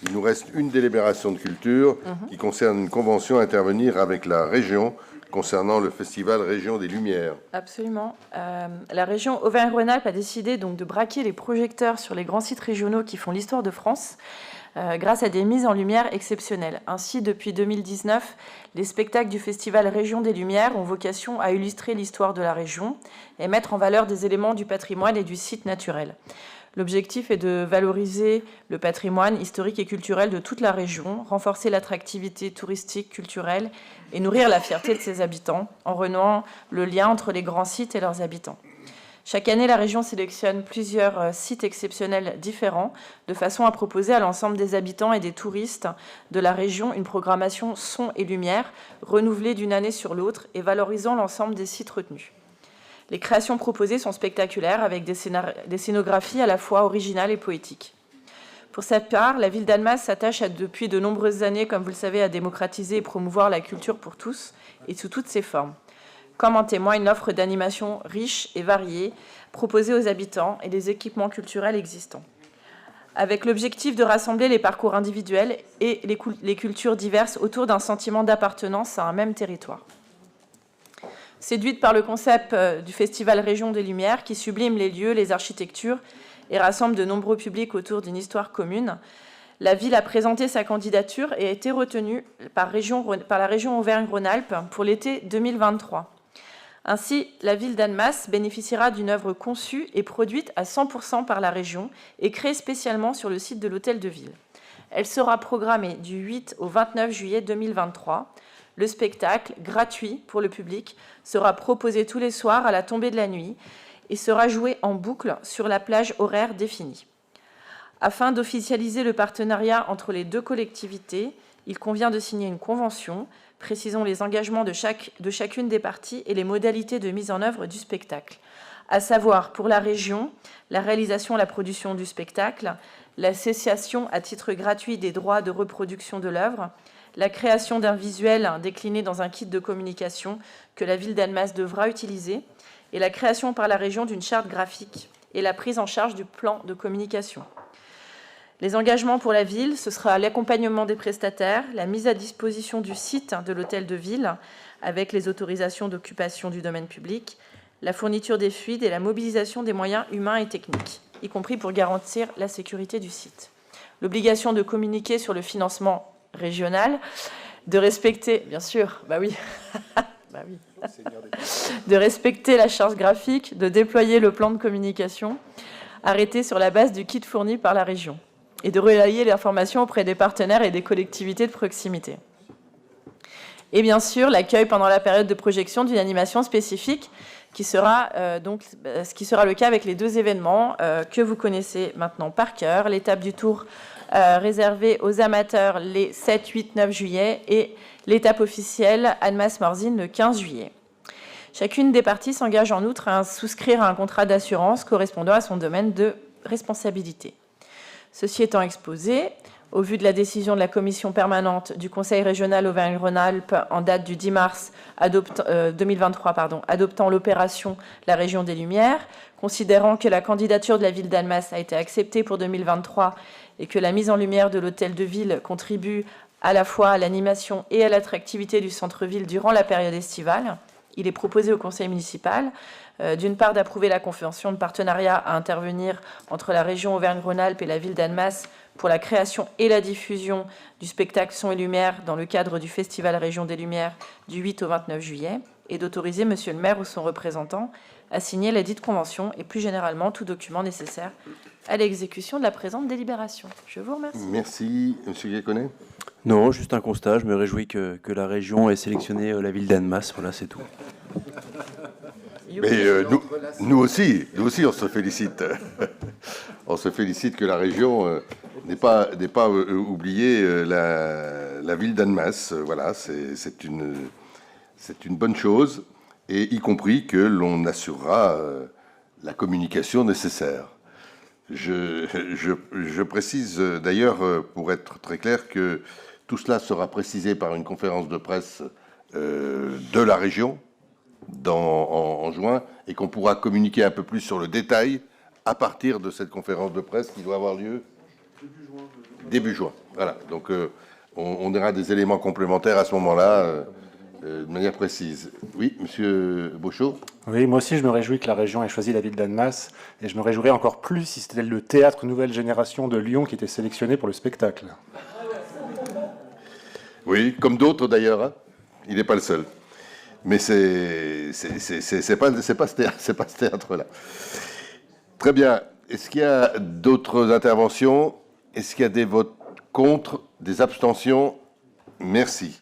Il nous reste une délibération de culture qui concerne une convention à intervenir avec la région concernant le festival Région des Lumières. Absolument. La région Auvergne-Rhône-Alpes a décidé donc de braquer les projecteurs sur les grands sites régionaux qui font l'histoire de France grâce à des mises en lumière exceptionnelles. Ainsi, depuis 2019, les spectacles du festival Région des Lumières ont vocation à illustrer l'histoire de la région et mettre en valeur des éléments du patrimoine et du site naturel. L'objectif est de valoriser le patrimoine historique et culturel de toute la région, renforcer l'attractivité touristique, culturelle et nourrir la fierté de ses habitants en renouant le lien entre les grands sites et leurs habitants. Chaque année, la région sélectionne plusieurs sites exceptionnels différents de façon à proposer à l'ensemble des habitants et des touristes de la région une programmation son et lumière renouvelée d'une année sur l'autre et valorisant l'ensemble des sites retenus. Les créations proposées sont spectaculaires avec des scénographies à la fois originales et poétiques. Pour sa part, la ville d'Annemasse s'attache depuis de nombreuses années, comme vous le savez, à démocratiser et promouvoir la culture pour tous et sous toutes ses formes, comme en témoigne l'offre d'animation riche et variée proposée aux habitants et les équipements culturels existants. Avec l'objectif de rassembler les parcours individuels et les cultures diverses autour d'un sentiment d'appartenance à un même territoire. Séduite par le concept du Festival Région des Lumières qui sublime les lieux, les architectures et rassemble de nombreux publics autour d'une histoire commune, la ville a présenté sa candidature et a été retenue par la région Auvergne-Rhône-Alpes pour l'été 2023. Ainsi, la ville d'Annemasse bénéficiera d'une œuvre conçue et produite à 100% par la région et créée spécialement sur le site de l'Hôtel de Ville. Elle sera programmée du 8 au 29 juillet 2023. Le spectacle, gratuit pour le public, sera proposé tous les soirs à la tombée de la nuit et sera joué en boucle sur la plage horaire définie. Afin d'officialiser le partenariat entre les deux collectivités, il convient de signer une convention précisant les engagements de chacune des parties et les modalités de mise en œuvre du spectacle, à savoir pour la région, la réalisation et la production du spectacle, la cessation à titre gratuit des droits de reproduction de l'œuvre, la création d'un visuel décliné dans un kit de communication que la ville d'Annemasse devra utiliser, et la création par la région d'une charte graphique et la prise en charge du plan de communication. Les engagements pour la ville, ce sera l'accompagnement des prestataires, la mise à disposition du site de l'hôtel de ville avec les autorisations d'occupation du domaine public, la fourniture des fluides et la mobilisation des moyens humains et techniques, y compris pour garantir la sécurité du site. L'obligation de communiquer sur le financement régional, de respecter, bien sûr, de respecter la charte graphique, de déployer le plan de communication arrêté sur la base du kit fourni par la région et de relayer l'information auprès des partenaires et des collectivités de proximité. Et bien sûr, l'accueil pendant la période de projection d'une animation spécifique qui sera ce qui sera le cas avec les deux événements que vous connaissez maintenant par cœur, l'étape du tour réservée aux amateurs les 7, 8, 9 juillet et l'étape officielle Annemasse-Morzine le 15 juillet. Chacune des parties s'engage en outre à souscrire à un contrat d'assurance correspondant à son domaine de responsabilité. Ceci étant exposé, au vu de la décision de la commission permanente du Conseil régional Auvergne-Rhône-Alpes en date du 10 mars 2023, adoptant l'opération La Région des Lumières, considérant que la candidature de la ville d'Annemasse a été acceptée pour 2023 et que la mise en lumière de l'hôtel de ville contribue à la fois à l'animation et à l'attractivité du centre-ville durant la période estivale, il est proposé au conseil municipal, d'une part, d'approuver la convention de partenariat à intervenir entre la région Auvergne-Rhône-Alpes et la ville d'Annemasse pour la création et la diffusion du spectacle Son et Lumière dans le cadre du Festival Région des Lumières du 8 au 29 juillet, et d'autoriser monsieur le maire ou son représentant à signer la dite convention et plus généralement tout document nécessaire à l'exécution de la présente délibération. Je vous remercie. Merci. Monsieur Guéconnet. Non, juste un constat. Je me réjouis que la région ait sélectionné la ville d'Annemasse. Voilà, c'est tout. Mais nous aussi, on se félicite. On se félicite que la région n'ait pas oublié la ville d'Annemasse. Voilà, c'est une bonne chose, et y compris que l'on assurera la communication nécessaire. Je précise d'ailleurs, pour être très clair, que tout cela sera précisé par une conférence de presse de la région en juin, et qu'on pourra communiquer un peu plus sur le détail à partir de cette conférence de presse qui doit avoir lieu Début juin, voilà. Donc on aura des éléments complémentaires à ce moment-là, de manière précise. Oui, Monsieur Beauchot. Oui, moi aussi je me réjouis que la région ait choisi la ville d'Annemasse, et je me réjouirais encore plus si c'était le théâtre Nouvelle Génération de Lyon qui était sélectionné pour le spectacle. Oui, comme d'autres d'ailleurs, hein. Il n'est pas le seul. Mais c'est pas ce théâtre-là. Très bien. Est-ce qu'il y a d'autres interventions? Est-ce qu'il y a des votes contre, des abstentions? Merci.